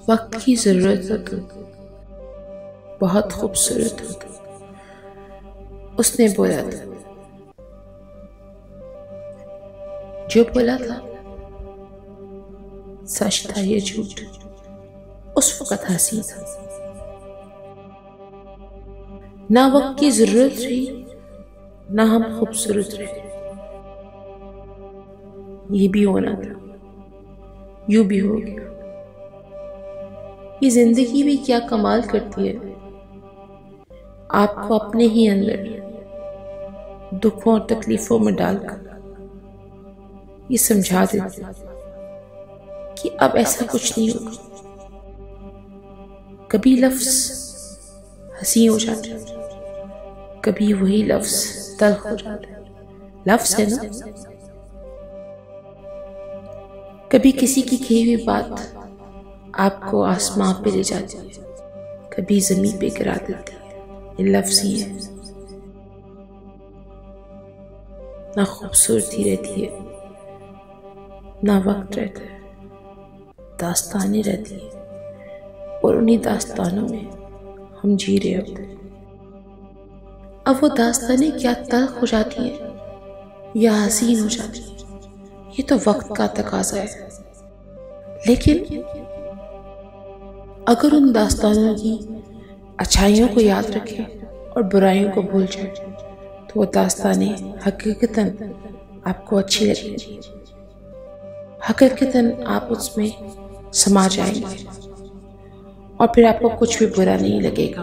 वक्त की जरूरत हो तुम, बहुत खूबसूरत हो तुम, उसने बोला था। जो बोला था सच था ये झूठ, उस वक्त हंसी था। ना वक्त की जरूरत रही, ना हम खूबसूरत रहे। ये भी होना था, यूं भी हो गया। ये जिंदगी भी क्या कमाल करती है, आपको अपने ही अंदर दुखों और तकलीफों में डालकर ये समझा देती कि अब ऐसा कुछ नहीं होगा। कभी लफ्ज हंसी हो जाते, कभी वही लफ्ज तल्ख हो जाते। लफ्ज है ना, कभी किसी की कही हुई बात आपको आसमां पे ले जाती है, कभी जमीन पे गिरा देती है। ये लफ्ज ही है। ना खूबसूरती रहती है, ना वक्त रहता है, दास्तानें रहती है, और उन्हीं दास्तानों में हम जी रहे होते हैं। अब वो दास्तानें क्या तल्ख हो जाती हैं या हसीन हो जाती हैं, ये तो वक्त का तकाजा है। लेकिन अगर उन दास्तानों की अच्छाइयों को याद रखें और बुराइयों को भूल जाएं, तो वो दास्तानें हकीकतन आपको अच्छी लगेंगी, हकीकतन आप उसमें समा जाएंगे और फिर आपको कुछ भी बुरा नहीं लगेगा।